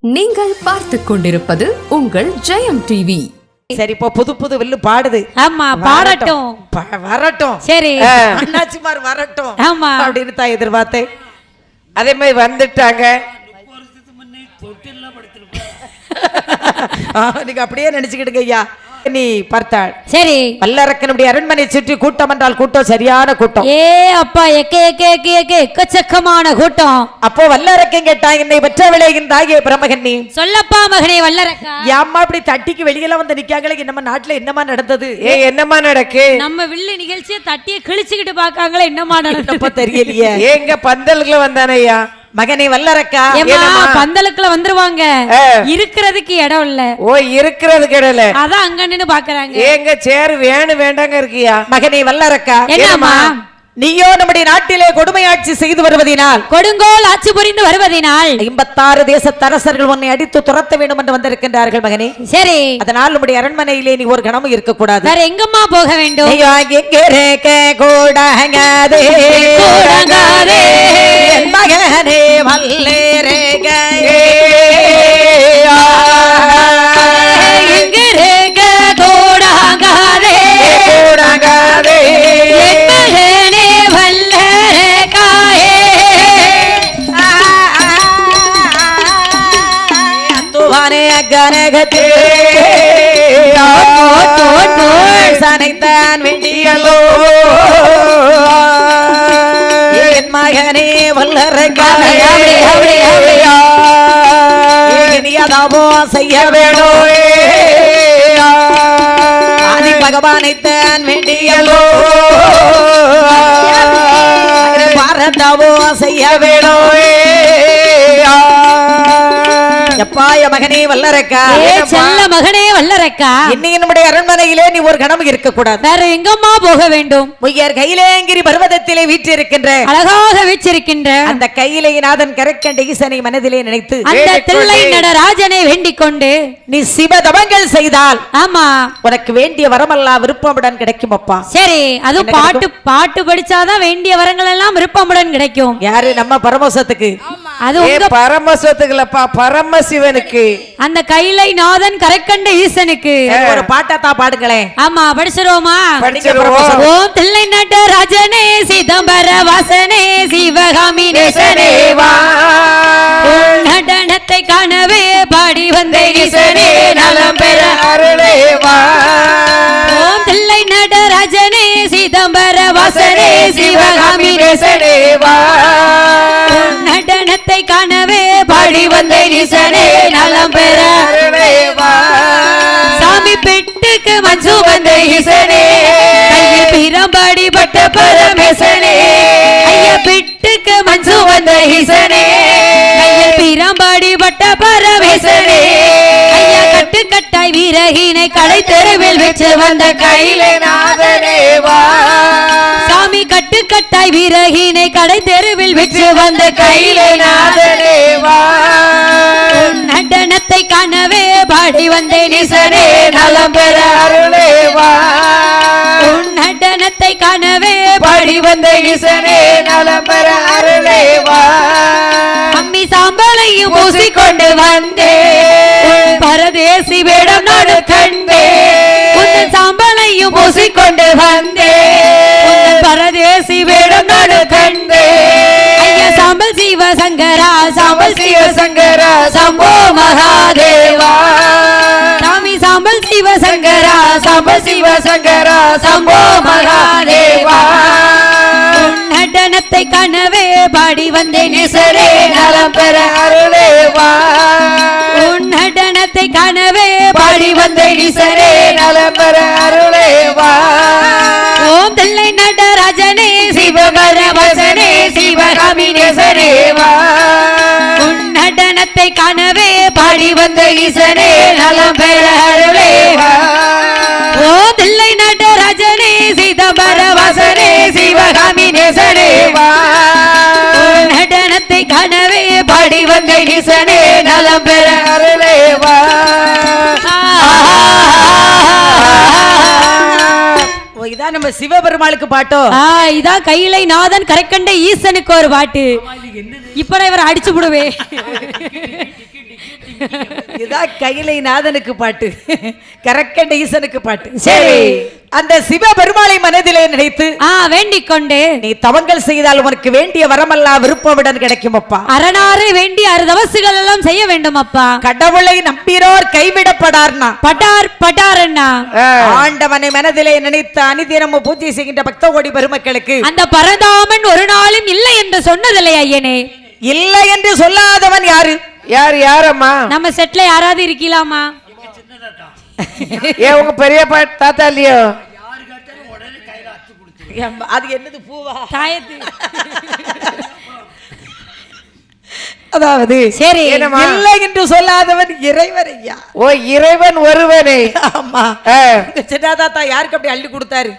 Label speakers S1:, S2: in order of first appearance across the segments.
S1: நீங்கள் பார்த்துக் கொண்டிருப்பது உங்கள் ஜெயம் டிவி.
S2: சரி, இப்போ புது புது வில்லு பாடுது.
S3: ஆமா, பாடட்டும்,
S2: வரட்டும்.
S3: சரி,
S2: அண்ணாச்சிமார் வரட்டும்.
S3: ஆமா
S2: அப்படின்னு தான் எதிர்பார்த்தேன். அதே மாதிரி வந்துட்டாங்க. நீங்க அப்படியே நினைச்சுக்கிடுங்க ஐயா. நீ பார்த்தாள்.
S3: சரி,
S2: வல்லரக்கனுடைய அரண்மனை சுற்றி கூட்டம் என்றால் கூட்டம், சரியான கூட்டம்.
S3: ஏ அப்பா, எக்கச்சக்கமான கூட்டம்.
S2: அப்போ வல்லரக்கன் கேட்டாங்க, என்னை பெற்ற விளைகின்றாயே பிரமகன்னி,
S3: சொல்லப்பா மகனே வல்லரக்கா.
S2: ஏம்மா இப்படி தட்டிக்கு வெளியெல்லாம் வந்து நிக்காங்களே, என்னமா நாட்டுல என்னமா நடந்தது?
S4: என்னமா நடக்கு?
S3: நம்ம வில்லு நிகழ்ச்சியை தட்டிய கிழிச்சுக்கிட்டு பாக்காங்களே, என்னமா நடந்தது
S2: தெரியலையே.
S4: எங்க பந்தலுக்குள்ள வந்தானையா
S2: மகனே வல்லரக்கா?
S3: பந்தலுக்குள்ள வந்துருவாங்க, இருக்கிறதுக்கு இடம் இல்ல.
S4: ஓ, இருக்கிறதுக்கு இடம் இல்ல,
S3: அதான் அங்க நின்னு பாக்குறாங்க.
S4: எங்க சேர் வேணும் வேண்டாங்க இருக்கியா?
S2: மகனே வல்லரக்கா,
S3: என்னம்மா?
S2: நீயோ நம்முடைய நாட்டிலே கொடுமை ஆட்சி செய்து வருவதினால்,
S3: கொடுங்கோல் ஆட்சி புரிந்து வருவதினால்
S2: 56 தேசத்தரசர்கள் உன்னை அடித்து துரத்த வேண்டும் என்று வந்திருக்கின்றார்கள் மகனே. சரி, அதனால் நம்முடைய அரண்மனையிலே நீ ஒரு கணமும் இருக்க கூடாது.
S3: வேற எங்கம்மா போக வேண்டும்?
S2: மகனே வல்லேரேகே கனகத்தே சனைத்தான் வேண்டியலோ என் மகனே வல்லரக்காவே, நீதாவோ செய்ய வேணோ ஆதி பகவானைத்தான் வேண்டியலோ பாரதாவோ செய்ய வேணோ. எப்பாய மகனே வல்லரக்கா,
S3: செல்ல மகனே வல்லரக்கா,
S2: இன்னைக்கு நம்முடைய அரண்மனையிலே நீ ஒரு கணம் இருக்க கூடாது.
S3: வேற எங்கம்மா போக வேண்டும்?
S2: முய்யர் கையிலேங்கிரி பர்வதத்திலே வீற்றிருக்கின்ற,
S3: அழகாக வீற்றிருக்கின்ற
S2: அந்த கையிலேநாதன் கரக்கண்ட ஈசனை மனதிலே நினைத்து,
S3: அந்த தில்லை நடராஜனை வேண்டிக் கொண்டு
S2: நீ சிவதவங்கள் செய்தால், ஆமா, உனக்கு வேண்டிய வரமெல்லாம் விருப்பமுடன் கிடைக்கும் அப்பா.
S3: சரி, அது பாட்டு படிச்சாதான் வேண்டிய வரங்கள் எல்லாம் விருப்பமுடன் கிடைக்கும்.
S2: யாரு? நம்ம பரமோசத்துக்கு.
S3: அது உங்க
S4: பரமசத்துக்குலப்பா, பரமசிவனுக்கு,
S3: அந்த கைலை நாதன் கரைக்கண்ட ஈசனுக்கு
S2: ஒரு பாட்டா பாடுங்களேன்.
S3: ஆமா, படிச்சிருவோமா?
S4: படிச்சிருவோம்.
S3: ஓம் தில்லை நடராஜனே சிதம்பர வாசனே சிவகாமி நேசனே வா, நடனத்தை காணவே பாடி வந்த ஈசனே நலம் பெற
S4: அருளே வா.
S3: ஓம் தில்லை நடராஜனே சிதம்பர வாசனே சிவகாமி நேசனே வா, நடனத்தை காணவே பாடி வந்த ஈசனே நலம் பெற
S4: அருளே வா.
S3: சாமி பெட்டுக்கு மஞ்சு வந்த ஈசனே, பிரம்பாடி பட்ட பரமேசனே, ஐயா பெட்டுக்கு மஞ்சு வந்த ஈசனே, பிரம்பாடி பட்ட பரமேசனே, ஐயா கட்டு கட்டாய் வீரகினை கடை தெருவில் வச்சு வந்த கையிலேநாதனே வா, சாமி கட்டு கட்டாய் வீரகினை கடை தெருவில் வச்சு வந்த கையிலேநாதனே வா, நடனத்தை காணவே பாடி வந்த ஈசனே நலம் பெற அருளே வா, நடனத்தை காணவே பாடி வந்த ஈசனே நலம் பெற அருளே வா, அம்மி சாம்பலையும் பூசிக்கொண்டு வந்தே பரதேசி வேடம் நாடு கண்டே, உந்தன் சாம்பலையும் பூசிக்கொண்டு வந்தே பரதேசி வேடம் நாடு கண்டே, ஐயா சாம்பல் சிவசங்கரா சாம்பல் சிவசங்கரா சம்போ மகாதேவா, சாமி சாம்பல் சிவசங்கரா சாம்பல் சிவசங்கரா சம்போ மகாதேவா, நடனத்தை காணவே பாடி வந்தேன் ஈசனே நலம் பெற அருளே வா, நடனத்தை காணவே பாடி வந்தேன் ஈசனே நலம் பெற அருளே வா. ஓம் தில்லை நடராஜனே சிவகர வாசனே சிவகாமி நேசனே வா, நடனத்தை காணவே பாடி வந்த ஈசனே நலம் பெற அருளே வா. ஓம் தில்லை நடராஜனே சிதம்பர வாசனே சிவகாமி நேசனே வா, நடனத்தை காணவே பாடி வந்த ஈசனே நலம் பெற அருளே வா.
S2: இதான் நம்ம சிவபெருமாளுக்கு பாட்டோ?
S3: இதான் கையிலை நாதன் கரைக்கண்ட ஈசனுக்கு ஒரு பாட்டு. இப்ப இவரை அடிச்சு விடுவே.
S2: இதான் கையிலை நாதனுக்கு பாட்டு, கரக்கண்ட ஈசனுக்கு பாட்டு.
S3: சரி.
S2: அந்த சிவ பெருமாளை மனதிலே நினைத்து
S3: வேண்டிக் கொண்டு
S2: நீ தவங்கள் செய்தால் உனக்கு வேண்டிய வரமெல்லாம் விருப்பமுடன் கிடைக்கும் அப்பா.
S3: அரணாறு வேண்டி அறுதவசுகள் எல்லாம் செய்ய வேண்டும் அப்பா.
S2: கடவுளை நம்பினோர் கைவிடப்படார்னா
S3: பட்டார் பட்டார் அண்ணா.
S2: ஆண்டவனை மனதிலே நினைத்து அனிதினமும் பூஜை செய்கின்ற பக்த கோடி பெருமக்களுக்கு
S3: அந்த பரந்தாமன் ஒரு நாளும் இல்லை என்று சொன்னதில்லை ஐயனே.
S2: இல்லை என்று சொல்லாதவன் யாரு?
S4: யாரம்மா?
S3: நம்ம செட்ல யாராவது இருக்கலாமா?
S4: ஏன் உங்க பெரிய தாத்தா இல்லையோ?
S2: அது என்னது பூவா?
S3: தாயத்து.
S2: அதாவது
S3: சரி,
S2: இல்லை என்று சொல்லாதவன் இறைவன் ஐயா.
S4: ஓ, இறைவன் ஒருவனே.
S2: ஆமா. சின்ன தாத்தா யாருக்கு அப்படி அள்ளி கொடுத்தாரு?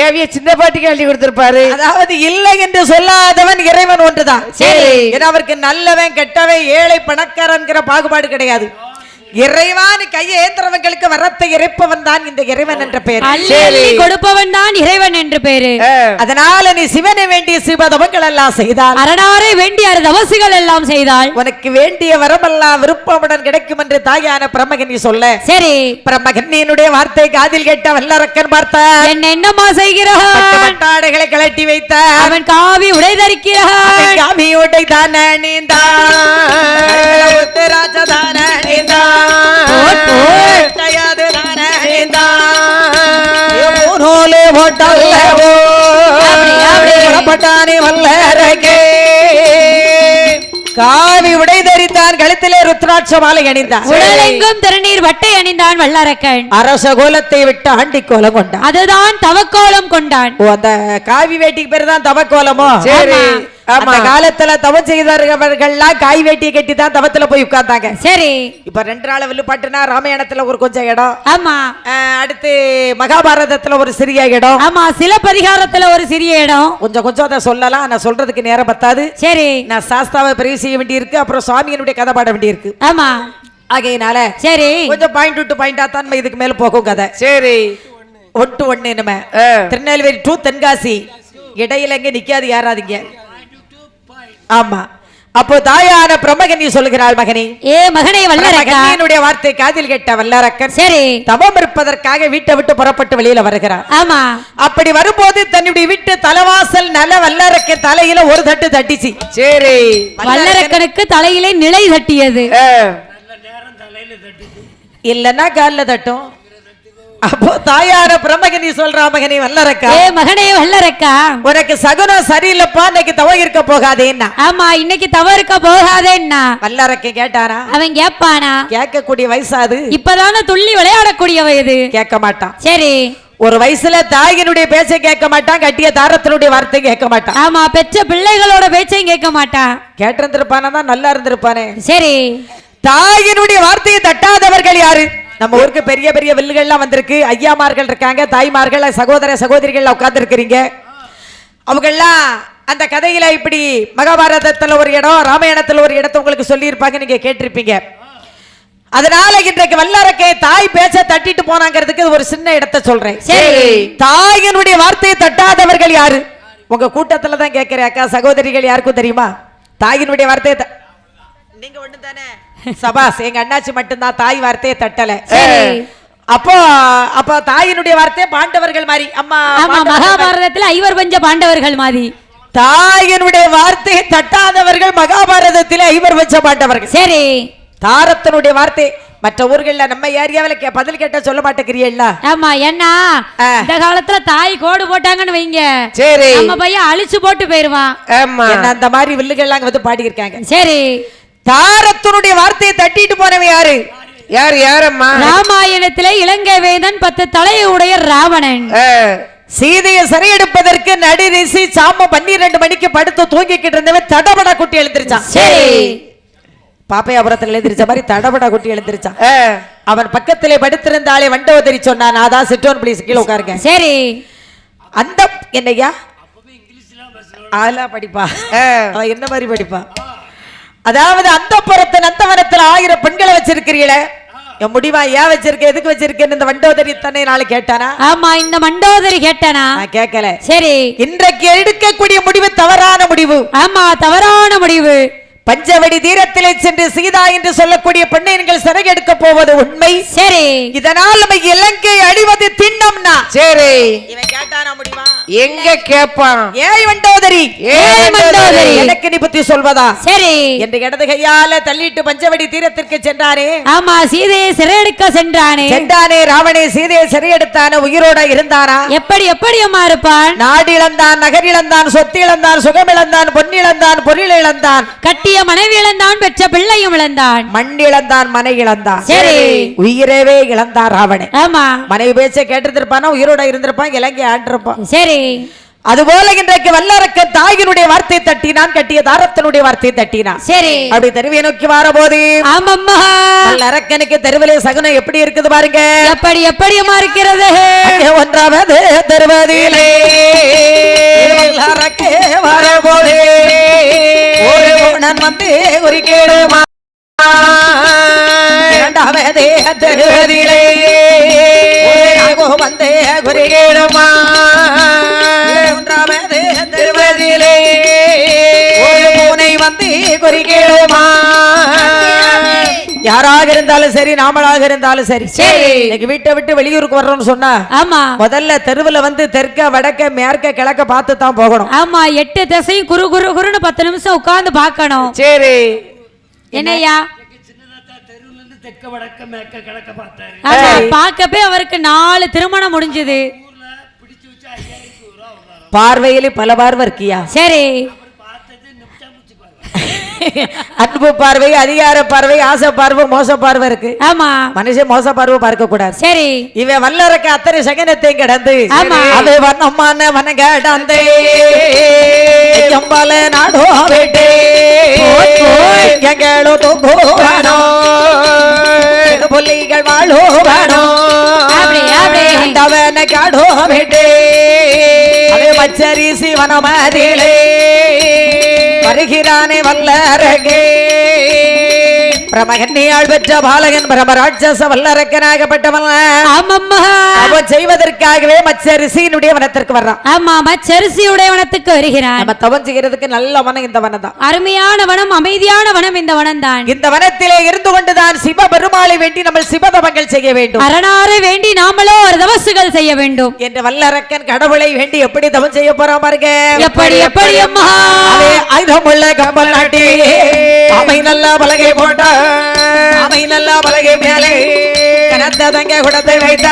S4: ஏவிய சின்ன பாட்டிக்கு அள்ளி கொடுத்திருப்பாரு.
S2: அதாவது இல்லை என்று சொல்லாதவன் இறைவன் ஒன்றுதான்.
S3: சரி.
S2: ஏன்னா அவருக்கு நல்லவன் கெட்டவன் ஏழை பணக்காரன்கிற பாகுபாடு கிடையாது. இறைவான் கையை ஏந்திரவங்களுக்கு வரத்தை இறைப்பவன் தான் இந்த இறைவன் என்ற பெயர்.
S3: அள்ளி கொடுப்பவன் தான் இறைவன் என்று பெயரு.
S2: அதனால நீ சிவனை வேண்டிய சிவதவங்கள் எல்லாம் செய்தால்,
S3: அரணாரை வேண்டிய அறுதவசுகள் எல்லாம் செய்தால்
S2: உனக்கு வேண்டிய வரமெல்லாம் விருப்பமுடன் கிடைக்கும் என்று தாயான பிரம்மகன் நீ சொல்ல.
S3: சரி.
S2: பிரம்மகன் என்னுடைய வார்த்தை காதில் கேட்ட வல்லரக்கன் பார்த்த
S3: என்னமா செய்கிறான்?
S2: பட்டாடைகளை கலட்டி வைத்த
S3: அவன் காவி உடை தரிக்கிறான்.
S2: காவி உடை தான ராஜதான காவி உடை தரித்தான், கழுத்திலே ருத்ராட்ச மாலை அணிந்தான்,
S3: உடலெங்கும் திருநீர் வட்டை அணிந்தான் வல்லரக்கன்.
S2: அரச கோலத்தை விட்டு ஆண்டி கோலம் கொண்டான்.
S3: அதுதான் தவக்கோலம் கொண்டான்.
S2: அந்த காவி வேட்டிக்கு பேரு தான் தவக்கோலமோ?
S4: சரி.
S2: அந்த காலத்துல தவம் செய்தவர்கள்லாம் காய் வேட்டியை கட்டி தான் தவத்துல போய் உட்கார்ந்தாங்க.
S3: சரி.
S2: இப்ப 2 நாள் வில்லுப்பாட்டுனா ராமாயணத்துல ஒரு கொஞ்சம் இடம்,
S3: ஆமா.
S2: அடுத்து மகாபாரதத்துல ஒரு சிறிய இடம்,
S3: ஆமா. சிலப்பதிகாரத்துல ஒரு சிறிய இடம்.
S2: கொஞ்சம் அதை சொல்லலாம். நான் சொல்றதுக்கு நேரம் பத்தாது.
S3: சரி.
S2: நான் சாஸ்தாவை பிரிவு செய்ய வேண்டியிருக்கு, அப்புறம் சுவாமியினுடைய கதை பாட வேண்டியிருக்கு.
S3: ஆமா.
S2: ஆகையினால
S3: சரி,
S2: கொஞ்சம் பாயிண்ட் டு பாயிண்டா தான் இதுக்கு மேல போகும் கதை.
S4: சரி.
S2: 1 to 1 நம்ம திருநெல்வேலி டு தென்காசி இடையில எங்க நிக்காது யாராதீங்க. ஆமா. அப்போ தாயான பிரம்மகனி சொல்லுகிறாள், மகனே,
S3: ஏ மகனே வல்லரக்கன்,
S2: என்னுடைய வார்த்தை காதில் கேட்ட வல்லரக்கன்
S3: சரி
S2: தவம் இருப்பதற்காக வீட்டை விட்டு புறப்பட்டு வெளியில வருகிறார்.
S3: ஆமா.
S2: அப்படி வரும்போது தன்னுடைய வீட்டு தலைவாசல் நல்ல வல்லரக்கன் தலையில ஒரு தட்டு தட்டிச்சு.
S4: சரி.
S3: வல்லரக்கனுக்கு தலையிலே நிலை தட்டியது.
S2: இல்லன்னா கால்ல தட்டும். அப்போ தாயார பிரம்மகனி சொல்றா, மகனே வல்லரக்கா,
S3: ஏ மகனே வல்லரக்கா,
S2: உனக்கு சகுனம் சரியில்லப்பா, இன்னைக்கு தவம் இருக்க போகாதேன்னா.
S3: ஆமா, இன்னைக்கு தவறுக்க போகாதேன்னா.
S2: வல்லரக்க கேட்டானா?
S3: அவன் கேட்பானா?
S2: கேட்கக்கூடிய வயசாது,
S3: இப்பதான துள்ளி விளையாடக்கூடிய வயது.
S2: கேட்க மாட்டான்.
S3: சரி.
S2: ஒரு வயசுல தாயினுடைய பேச்சை கேட்க மாட்டான், கட்டிய தாரத்தினுடைய வார்த்தை கேட்க மாட்டான்.
S3: ஆமா, பெற்ற பிள்ளைகளோட பேச்சையும் கேட்க மாட்டான்.
S2: கேட்டிருந்திருப்பானா தான் நல்லா இருந்திருப்பானே.
S3: சரி.
S2: தாயினுடைய வார்த்தையை தட்டாதவர்கள் யாரு? நம்ம ஊருக்கு பெரிய பெரிய வில்லுகள்லாம் வந்திருக்கு, ஐயாமார்கள் இருக்காங்க, தாய்மார்கள், சகோதர சகோதரிகள் உட்கார்ந்து இருக்கிறீங்க. அவங்கெல்லாம் அந்த கதையில இப்படி மகாபாரதத்துல ஒரு இடம், ராமாயணத்துல ஒரு இடத்தை உங்களுக்கு சொல்லி இருப்பாங்க, நீங்க கேட்டிருப்பீங்க. அதனால இன்றைக்கு வல்லரக்கை தாய் பேச்ச தட்டிட்டு போனாங்கிறதுக்கு ஒரு சின்ன இடத்தை சொல்றேன்.
S3: சரி.
S2: தாயினுடைய வார்த்தையை தட்டாதவர்கள் யாரு? உங்க கூட்டத்துல தான் கேட்கிறேன். அக்கா சகோதரிகள் யாருக்கும் தெரியுமா தாயினுடைய வார்த்தையை? நீங்க ஒண்ணு தானே சபாஸ். எங்க அண்ணாச்சி மட்டும்தான் தாய் வார்த்தையை தட்டல. அப்போ தாயினுடைய வார்த்தை பாண்டவர்கள் மாதிரி. அம்மா,
S3: மகாபாரதத்துல 5 பஞ்ச பாண்டவர்கள் மாதிரி.
S2: தாயினுடைய வார்த்தையை தட்டாதவர்கள் மகாபாரதத்தில் 5 பஞ்ச பாண்டவர்கள்.
S3: சரி.
S2: தாரத்தினுடைய வார்த்தை மற்ற ஊர்கள்ல நம்ம ஏரியாவில் பதில் கேட்ட சொல்ல மாட்டேங்கிறீல்ல?
S3: ஆமா. ஏன்னா இந்த காலத்துல தாய் கோடு போட்டாங்கன்னு வைங்க,
S4: சரி,
S3: நம்ம பையன் அழிச்சு போட்டு போயிருவான்.
S4: ஆமா.
S2: அந்த மாதிரி வில்லுகள்லாம் வந்து பாடி இருக்காங்க.
S3: சரி.
S2: தாரத்தினுடைய வார்த்தையை தட்டிட்டு போனவன் யாரு?
S4: யாரம்மா?
S3: ராமாயணத்திலே இலங்கை வேதன் 10 தலையுடைய ராவணன்.
S2: சீதையை சிறையெடுப்பதற்கு நடுநிசி சாம 12 மணிக்கு படுத்து தூங்கிக்கிட்டு இருந்தவன் தடபட குட்டி எழுந்திருச்சான்.
S3: சரி.
S2: பாப்பையாபுரத்தில் எழுந்திருச்ச மாதிரி தடபட குட்டி எழுந்திருச்சான். அவன் பக்கத்திலே படுத்திருந்தாலே வண்டோதரி சொன்னான், அதான் சிட்டோன் பிளீஸ் கீழே உட்காருங்க.
S3: சரி.
S2: அந்த என்னையா அதெல்லாம் படிப்பா, என்ன மாதிரி படிப்பா? அதாவது அந்த புறத்து நந்தவனத்தில் 1000 பெண்களை வச்சிருக்கிறீங்களே, என் முடிவா ஏன் வச்சிருக்க, எதுக்கு வச்சிருக்கேன்னு இந்த வண்டோதரி தன்னை நாளை கேட்டானா?
S3: ஆமா, இந்த மண்டோதரி கேட்டானா?
S2: நான் கேட்கல.
S3: சரி.
S2: இன்றைக்கு எடுக்கக்கூடிய முடிவு தவறான முடிவு.
S3: ஆமா, தவறான முடிவு.
S2: பஞ்சவடி தீரத்திலே சென்று சீதா என்று சொல்லக்கூடிய பெண்ணை நீங்கள் சிறை எடுக்க போவது உண்மை.
S3: சரி.
S2: இதனால் நம்ம இலங்கை அழிவது திண்ணம்னா.
S4: சரி.
S2: இவன் கேட்டானா முடியுமா?
S4: எங்க கேட்பான்?
S2: ஏய் மண்டோதரி,
S3: ஏய் மண்டோதரி,
S2: எனக்கு நீ பத்தி சொல்வதா?
S3: சரி.
S2: என்று இடது கையால தள்ளிட்டு பஞ்சவடி தீரத்திற்கு சென்றானே.
S3: ஆமா, சீதையை சிறையெடுக்க சென்றானே.
S2: ராவணே சீதையை சிறையெடுத்தான உயிரோட இருந்தானா?
S3: எப்படி அம்மா இருப்பான்?
S2: நாடு இழந்தான், நகர் இழந்தான், சொத்து இழந்தான், சுகம் இழந்தான், பொன் இழந்தான், பொருள் இழந்தான்,
S3: கட்டிய மனைவி இழந்தான், பெற்ற பிள்ளையும் இழந்தான்,
S2: மண் இழந்தான், மனை இழந்தான்.
S3: சரி.
S2: உயிரவே இழந்தான் ராவணன்.
S3: ஆமா,
S2: மனைவி பேச்ச கேட்டிருப்பானா, உயிரோட இருந்திருப்பான், இலங்கை ஆண்டிருப்பான்.
S3: சரி.
S2: அதுபோல இன்றைக்கு வல்லரக்கன் தாயினுடைய வார்த்தை தட்டினான், கட்டிய தாரத்தினுடைய வார்த்தை தட்டினான்.
S3: சரி.
S2: அப்படி தெருவை நோக்கி வரபோது
S3: ஆமம்மா,
S2: வல்லரக்கனுக்கு தெருவிலே சகுனம் எப்படி இருக்குது பாருங்க.
S3: எப்படி அம்மா இருக்கிறது?
S2: ஒன்றாவது தெருவதிலே வல்லரக்கே வரபோது ஒரு நான் வந்து ஒரு கேடுமா. இரண்டாவது தெருவதிலே வந்து ஒரு கேடுமா. ஒன்றாவது தெருவதிலே ஒரு பூனை வந்து ஒரு கேடுமா. யாராக இருந்தாலும் சரி, நாமளாக இருந்தாலும் சரி, இன்னைக்கு வீட்டை விட்டு வெளியூருக்கு வர்றோம்னு சொன்னா, ஆமா, முதல்ல தெருவுல வந்து தெற்க வடக்க மேற்க கிழக்க பார்த்து தான் போகணும்.
S3: ஆமா, 8 திசையும் குறு குறு குறுன்னு 10 நிமிஷம் உட்கார்ந்து பார்க்கணும்.
S4: சரி.
S3: என்னையா
S5: தெற்க வடக்க மேற்க கிழக்க பார்த்தாரு.
S3: பார்க்கப்பே அவருக்கு 4 திருமணம் முடிஞ்சது.
S2: பார்வையில பல பார்வை இருக்கியா? சரி. அன்பு பார்வை, அதிகார பார்வை, ஆசை பார்வை, மோச பார்வை இருக்கு.
S3: ஆமா, மனுஷன்
S2: மோச பார்வை பார்க்க கூடாது. சரி. இவன் வல்லரக்க அத்தனை சகனத்தை கடந்து அது வண்ணமான வனகடந்தே எம்பால நாடோ வேட்டே எங்களோ தோங்கோவானோ புள்ளிகள் வாழோவானோ அவன காடோ வேட்டே பச்சரிசி வனமதிலே வருகிறானே வல்லரகே. பிரமகன்னியாள் பெற்ற பாலகன் பிரமராட்சச வல்லரக்கனாகப்பட்டவன். அவன் செய்வதற்காகவே மச்சரிசியினுடைய வனத்திற்கு வர்றான்.
S3: ஆமா, மச்சரிசியுடைய வனத்துக்கு வருகிறான்.
S2: நம்ம தவம் செய்யறதுக்கு நல்ல வனம் இந்த வனம் தான்.
S3: அருமையான வனம், அமைதியான வனம் இந்த வனம் தான்.
S2: இந்த வனத்திலே இருந்து கொண்டுதான் சிவ பெருமாளை வேண்டி நம்ம சிவதவங்கள் செய்ய வேண்டும்.
S3: அரணாரை வேண்டி நாமளோ ஒரு தவசுகள் செய்ய வேண்டும்
S2: என்று வல்லரக்கன் கடவுளை வேண்டி எப்படி தவம் செய்ய போறான் பாருங்க.
S3: எப்படி அம்மா
S2: ஆயுதமுள்ள கம்பல் நாட்டி அவை நல்ல பலகை போட்ட அவை நல்ல பலகை மேலே கனத்த தங்க குடத்தை வைத்த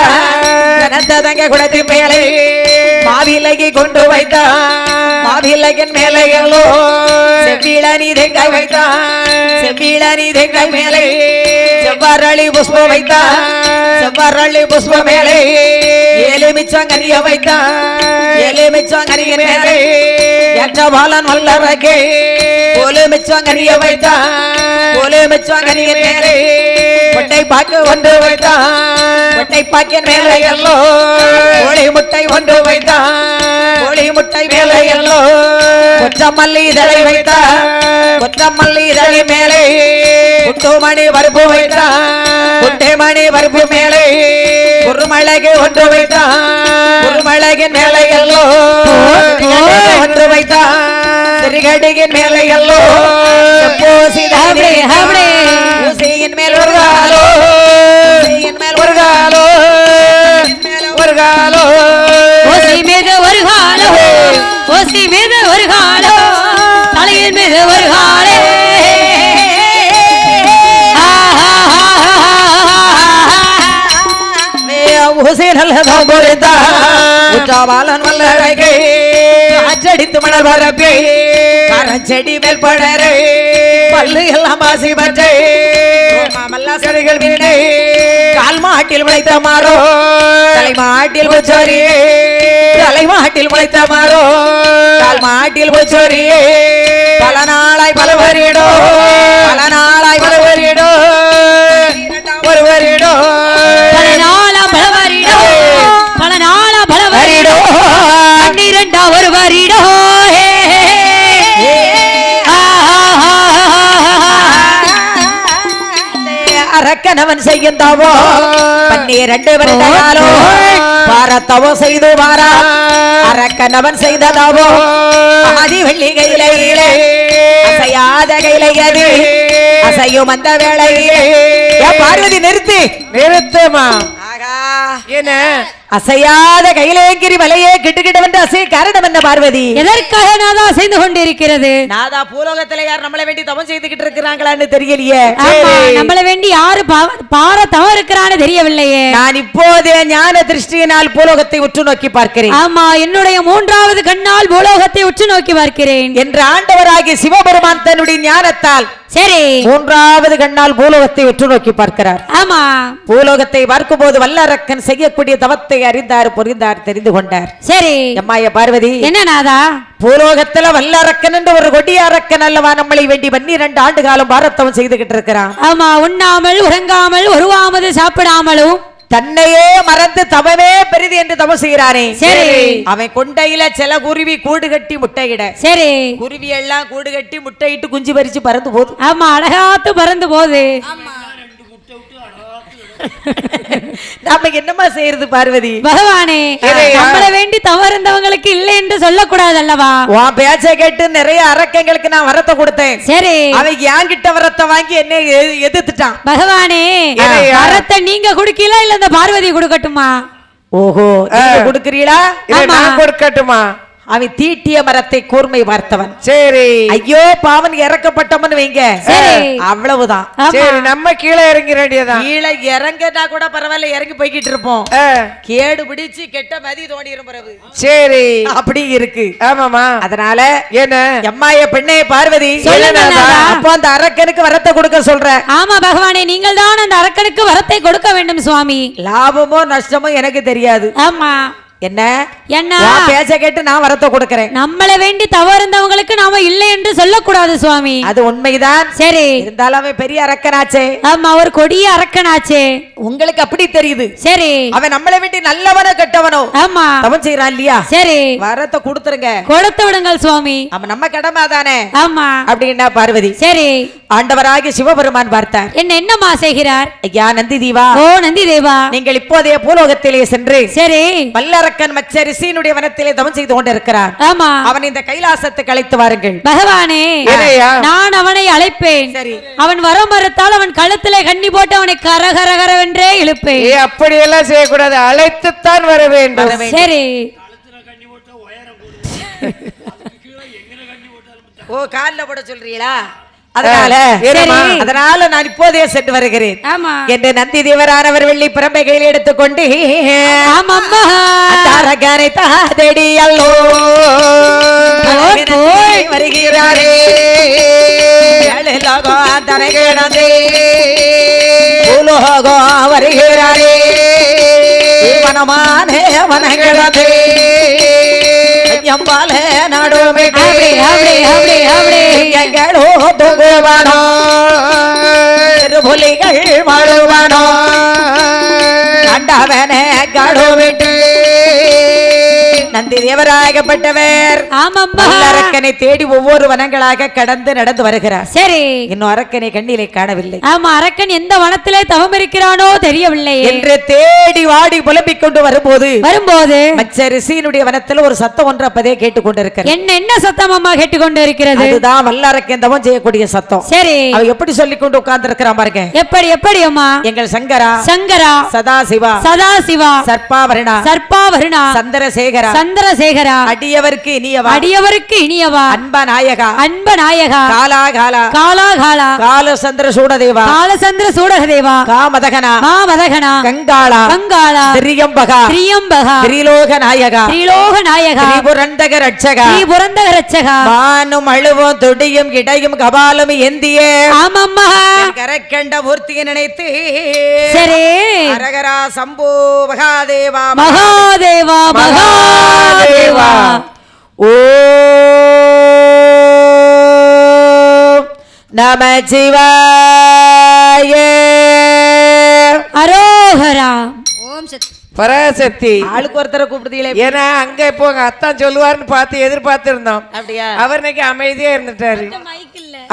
S2: கனத்த தங்க குடத்தின் மேலே மாவிலகி கொண்டு வைத்த மாவிலகின் மேலே எல்லோ செவ்விள நீ தேங்காய் வைத்த செவ்விள நீ தேங்காய் மேலே செவ்வாரளி புஷ்பம் வைத்த செவ்வாரளி புஷ்ப மேலே எலுமிச்சங்கரிய வைத்த எலுமிச்சங்கரிய மேலே என்ற பாலன் வல்லரகே எலுமிச்சங்கரிய வைத்த எலுமிச்சங்கரிய மேலே கொட்டை பாக்கு ஒன்று வைத்தான் கொட்டை பாக்கின் மேலே எல்லோ கோழி முட்டை ஒன்று வைத்தான் கோழி முட்டை மேலே எல்லோ கொற்றமல்லி இதழை வைத்தான் கொற்றமல்லி இதழி மேலே குட்டுமணி பருப்பு வைத்தான் குட்டைமணி பருப்பு மேலே குறுமழகு ஒன்று வைத்தான் குறுமழகின் மேலே எல்லோ ஒன்று வைத்தான் சிறுகடியின் மேலே எல்லோ ஊசியின் மேல் ஒரு காலோ மேல் ஒரு காலோ ஒரு காலோ
S3: ஓசி மீது ஒரு காலோ ஓசி மீது ஒரு காலோ தலையின் மீது ஒரு காலே
S2: ஊசி நல்லதான் பொருந்தா உற்றாவாளன் வல்லழகே அச்சடித்து மணல் வரப்பே செடி மேல் படரே பல்லு எல்லாம் ஆசி பற்றே செடிகள் வீணே கால் மாட்டில் முளைத்த மாறோ தலை மாட்டில் புச்சோரியே தலை மாட்டில் முளைத்த மாறோ கால் மாட்டில் புச்சோரியே பல நாளாய் பல வரிடோ பல நாளாய் பல வரிடோ ஒரு வரிடோ
S3: பல நாளா பல வரிடோ பல நாளா பல வரிடோ 12 ஒரு வரிடோ
S2: அரக்கனவன் செய்கின்றாவோ 12 வருடகாலோ பாரத்தவோ செய்து வாரா அரக்கனவன் செய்ததாவோ ஆதி வெள்ளி கையிலே அசையா அசையாத கைலையது அசையும் அந்த வேளையே பார்வதி நிறுத்து
S4: நிறுத்தமா
S2: ஆகா
S4: என்ன
S2: அசையாத கையிலேங்கிரி மலையே கிட்டுக்கிட்ட வந்து அசைய காரணம் என்ன பார்வதி
S3: எதற்காக நாதா அசைந்து கொண்டிருக்கிறது
S2: நாதா பூலோகத்துல யார் நம்மளை வேண்டி தவம் செய்துகிட்டு இருக்கிறாங்களான்னு தெரியலையே
S3: ஆமா நம்மள வேண்டி யாரு பார தவம் இருக்கிறான்னு தெரியவில்லையே
S2: நான் இப்போதே ஞான திருஷ்டியினால் பூலோகத்தை உற்று நோக்கி பார்க்கிறேன்
S3: ஆமா என்னுடைய மூன்றாவது கண்ணால் பூலோகத்தை உற்று நோக்கி பார்க்கிறேன்
S2: என்று ஆண்டவராகிய சிவபெருமான் தன்னுடைய ஞானத்தால்
S3: சரி
S2: மூன்றாவது கண்ணால் பூலோகத்தை உற்று நோக்கி பார்க்கிறார்
S3: ஆமா
S2: பூலோகத்தை பார்க்கும் போது வல்லரக்கன் செய்யக்கூடிய தவத்தை அறிந்தார் புரிந்தார் தெரிந்து கொண்டார்
S3: சரி
S2: எம்மாய பார்வதி
S3: என்ன நாதா
S2: பூலோகத்துல வல்லரக்கன் என்று ஒரு கொடிய அரக்கன் அல்லவா நம்மளை வேண்டி 12 ஆண்டு காலம் பாரத்தவம் செய்துகிட்டு இருக்கிறான்
S3: ஆமா உண்ணாமல் உறங்காமல் ஒருவாமது சாப்பிடாமலும்
S2: தன்னையே மறந்து தவமே பெரிது என்று தவம் செய்கிறானே
S3: சரி
S2: அவன் கொண்டையில சில குருவி கூடு கட்டி முட்டையிட
S3: சரி
S2: குருவி எல்லாம் கூடு கட்டி முட்டையிட்டு குஞ்சு பறிச்சு பறந்து போகுது
S3: ஆமா அழகாத்து பறந்து போகுது
S2: நாம என்னமா செய்யறது பார்வதி
S3: பகவானே நம்மளை வேண்டி தவறுந்தவங்களுக்கு இல்லை என்று சொல்லக்கூடாது அல்லவா
S2: உன் பேச்ச கேட்டு நிறைய அரக்கங்களுக்கு நான் வரத்தை கொடுத்தேன்
S3: சரி
S2: அவங்க என்கிட்ட வரத்தை வாங்கி என்ன எதிர்த்துட்டான்
S3: பகவானே வரத்தை நீங்க குடுக்கல இல்ல இந்த பார்வதி கொடுக்கட்டுமா
S2: ஓஹோ நீங்க கொடுக்கிறீங்களா
S4: இல்ல நான் கொடுக்கட்டுமா
S2: அவன் தீட்டிய மரத்தை கூர்மை பார்த்தவன்
S4: சரி
S2: ஐயோ பாவன் இறக்கப்பட்டவன் வைங்க
S3: சரி
S2: அவ்வளவுதான்
S4: சரி நம்ம கீழே இறங்கி வேண்டியதான்
S2: கீழே இறங்கினா கூட பரவாயில்ல இறங்கி போய்கிட்டு இருப்போம் கேடு பிடிச்சு கெட்ட மதி தோண்டிரும் பிறகு
S4: சரி
S2: அப்படி இருக்கு
S4: ஆமாமா
S2: அதனால
S4: என்ன
S2: எம்மாய பெண்ணே பார்வதி அப்போ அந்த அரக்கனுக்கு வரத்தை கொடுக்க சொல்ற
S3: ஆமா பகவானே நீங்கள் தான் அந்த அரக்கனுக்கு வரத்தை கொடுக்க வேண்டும் சுவாமி
S2: லாபமோ நஷ்டமோ எனக்கு தெரியாது
S3: ஆமா
S2: என்ன
S3: என்ன
S2: பேச்ச கேட்டு நான் வரத்தை கொடுக்கிறேன்
S3: நம்மளை வேண்டி தவறுந்தவங்களுக்கு நாம இல்லை என்று சொல்லக்கூடாது சுவாமி
S2: அது உண்மைதான்
S3: சரி
S2: இருந்தாலும் அவன் பெரிய அரக்கனாச்சே
S3: ஆமா ஒரு கொடிய அரக்கனாச்சே
S2: உங்களுக்கு அப்படி தெரியுது
S3: சரி
S2: அவன் நம்மளை வேண்டி நல்லவனோ கெட்டவனோ
S3: ஆமா
S2: தவம் செய்யறான் இல்லையா
S3: சரி
S2: வரத்தை கொடுத்துருங்க
S3: கொடுத்து விடுங்கள் சுவாமி
S2: அவன் நம்ம கடமை தானே
S3: ஆமா
S2: அப்படின்னா பார்வதி
S3: சரி
S2: ஆண்டவராகிய சிவபெருமான் பார்த்தார்
S3: என்னமா செய்கிறார்
S2: ஐயா நந்தி தீவா
S3: ஓ நந்தி தேவா
S2: நீங்கள் இப்போதைய பூலோகத்திலே சென்று
S3: சரி
S2: வல்லரக்கன் மச்சரிசியினுடைய வனத்திலே தவம் செய்து கொண்டிருக்கிறான்
S3: ஆமா
S2: அவன் இந்த கைலாசத்துக்கு அழைத்து வாருங்கள்
S3: பகவானே நான் அவனை அழைப்பேன்
S2: சரி
S3: அவன் வர மறுத்தால் அவன் கழுத்திலே கண்ணி போட்டு அவனை கரகரகரவென்றே இழுப்பேன்
S4: அப்படியெல்லாம் செய்யக்கூடாது அழைத்துத்தான் வர வேண்டும்
S3: சரி
S2: ஓ கால்ல போட சொல்றீங்களா அதனால அதனால நான் இப்போதே சென்று வருகிறேன்
S3: ஆமா
S2: என்று நந்தி தேவரானவர் வெள்ளி பிரம்பை கையில் எடுத்துக்கொண்டு
S3: ஆமாம்மா
S2: தாரகனை தாதடி அல்லோ வருகிறாரே தனை கிடந்தே பூலோகோ வருகிறாரே வனமானே வனகிழந்தே எம்பாலே நடுமே எங்களோ தொகுவனோ திருபுலிகள் மழுவனோ கண்டவனே கடுவிட்டு நந்தி தேவராகப்பட்டவர் அரக்கனை தேடி ஒவ்வொரு வனங்களாக கடந்து நடந்து வருகிறார்
S3: சரி
S2: இன்னும் அரக்கனை கண்ணிலே காணவில்லை
S3: ஆமா அரக்கன் எந்த வனத்திலே தவம் இருக்கிறானோ தெரியவில்லை
S2: என்று தேடி வாடி புலம்பிக் கொண்டு வரும்போது மச்ச ரிஷியினுடைய வனத்தில் ஒரு சத்தம் ஒன்று அப்பதே கேட்டுக்கொண்டிருக்கிறது
S3: என்ன சத்தம் அம்மா கேட்டுக்கொண்டு இருக்கிறது
S2: அதுதான் வல்லரக்கன் தவம் செய்யக்கூடிய சத்தம்
S3: சரி
S2: அவ எப்படி சொல்லிக் கொண்டு உட்கார்ந்து இருக்கிறான் பாருங்க
S3: எப்படி அம்மா
S2: எங்கள் சங்கரா சதாசிவா
S3: சர்ப்பாவரணா சந்திரசேகரா
S2: அடியவருக்கு
S3: இனியவா
S2: அன்பநாயகா
S3: காலாகாலா
S2: காலசந்திர சூடதேவா காமதகனா கங்காளா திரியம்பகா திரிலோக நாயகா திரிபுரந்தக ரட்சகா மானும் அழுவும் துடியும் இடையும் கபாலம் ஏந்திய கரக்கண்ட மூர்த்தியை நினைத்து
S3: சரி
S2: அரகரா சம்போ மகாதேவா ஓ நம சிவாய
S3: அரோகரா
S2: ஓம் சக்தி
S4: பராசக்தி
S2: ஆளுக்கு ஒருத்தரை கூப்பிடுதீங்களே
S4: ஏன்னா அங்க இப்போ அத்தான் சொல்லுவாருன்னு பார்த்து எதிர்பார்த்து இருந்தோம்
S2: அப்படியா
S4: அவர் இன்னைக்கு அமைதியா இருந்துட்டாரு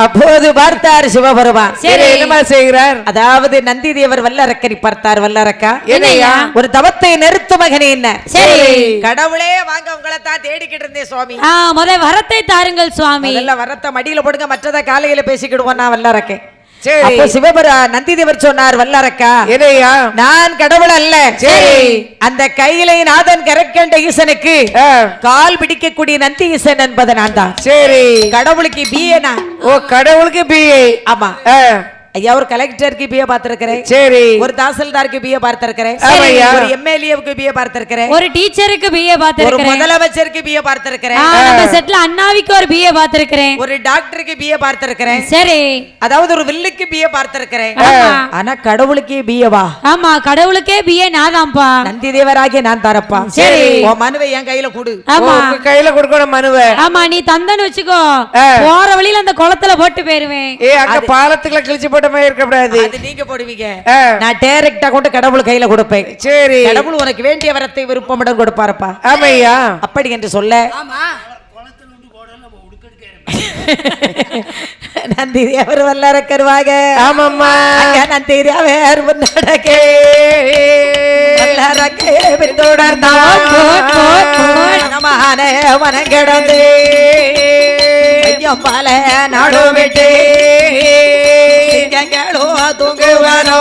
S2: அப்போது பார்த்தார் சிவபெருமான்.
S3: சரி.
S4: என்னமா செய்கிறார்?
S2: அதாவது நந்தி தேவர் வல்லரக்கரை பார்த்தார். வல்லரக்கா,
S4: என்னையா?
S2: ஒரு தவத்தை நிறுத்து மகனே. என்ன?
S3: சரி.
S2: கடவுளே வாங்க, உங்களை தான் தேடிக்கிட்டு இருந்தேன் சுவாமி.
S3: முத வரத்தை தாருங்கள் சுவாமி.
S2: முதல்ல வரத்தை மடியில போடுங்க, மற்றத காலையில பேசிக்கிடுவோம். நான் வல்லரக்கேன்.
S4: சரி.
S2: அப்போ சிவபெருமா நந்தி தேவர் சொன்னார், வல்லரக்கா,
S4: என்னையா?
S2: நான் கடவுள் அல்ல.
S4: சரி.
S2: அந்த கையிலை நாதன் கரக்கண்ட ஈசனுக்கு
S4: ஆ.
S2: கால் பிடிக்கக்கூடிய நந்தி ஈசன் என்பது நான் தான்.
S4: சரி.
S2: கடவுளுக்கு பிஏ நான்.
S4: ஓ, கடவுளுக்கு பிஏ.
S2: ஆமா. ஐயா, ஒரு கலெக்டருக்கு பிஏ பார்த்திருக்கிறேன்.
S4: சரி.
S2: ஒரு தாசில்தாருக்கு பிஏ பார்த்திருக்கிறேன்.
S4: ஆமாய்யா.
S2: ஒரு எம்எல்ஏவுக்கு பிஏ பார்த்திருக்கிறேன்.
S3: ஒரு டீச்சருக்கு பிஏ
S2: ஒரு
S3: பார்த்திருக்கிறேன்.
S2: முதலமைச்சருக்கு பிஏ பார்த்திருக்கிறேன்.
S3: நம்ம செட்ல அண்ணாவிக்கு ஒரு பிஏ பார்த்திருக்கிறேன்.
S2: ஒரு டாக்டருக்கு பிஏ பார்த்திருக்கிறேன்.
S3: சரி.
S2: அதாவது ஒரு வில்லுக்கு பிஏ பார்த்திருக்கிறேன்.
S3: ஆமா.
S2: ஆனா கடவுளுக்கே பிஏவா?
S3: ஆமா, கடவுளுக்கே பிஏ நாதான்ப்பா.
S2: நந்தி தேவராகிய நான் தரப்பா.
S3: சரி.
S2: உன் மனுவை என் கையில கொடு.
S3: ஆமா.
S4: உங்க கையில கொடுக்கணும் மனுவை.
S3: ஆமா, நீ தந்தன்னு வச்சுக்கோ, போற வழியில அந்த குளத்துல போட்டு போயிருவேன்.
S4: அங்க பாலத்துக்குள்ள கிழிச்சு போட்ட மாதிரி இருக்கக்கூடாது.
S2: அது நீங்க போடுவீங்க. நான் டைரக்டா கொண்டு கடவுள் கையில கொடுப்பேன்.
S4: சரி.
S2: கடவுள் உனக்கு வேண்டிய வரத்தை விருப்பமுடன் கொடுப்பாரப்பா.
S4: ஆமையா.
S2: அப்படி என்று சொல்ல நந்தி தேவர் வல்லரக்கருவாக.
S4: ஆமாம்மா.
S2: நந்தி தேவர் நடக்கே வல்லரக்கே பின்தொடர்ந்தான். வனங்கிடந்து பல நாடு விட்டு தூங்குவனோ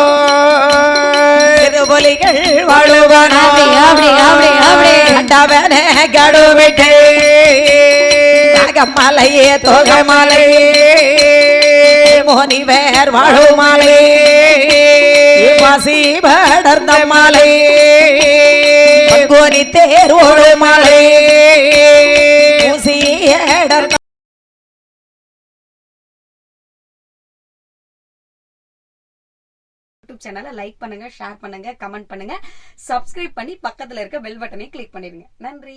S2: திருபொலிகள் வாழுவனோ. அண்டவன கடுவிட்டு மலையே தோகமலையே மோனிவேர் வாழுமலை பசி படர்ந்த மலை கோனி தேர் ஓடுமலை
S6: யூடியூப் சேனலை லைக் பண்ணுங்க, ஷேர் பண்ணுங்க, கமெண்ட் பண்ணுங்க, சப்ஸ்கிரைப் பண்ணி பக்கத்துல இருக்க பெல் பட்டனை கிளிக் பண்ணிருங்க. நன்றி.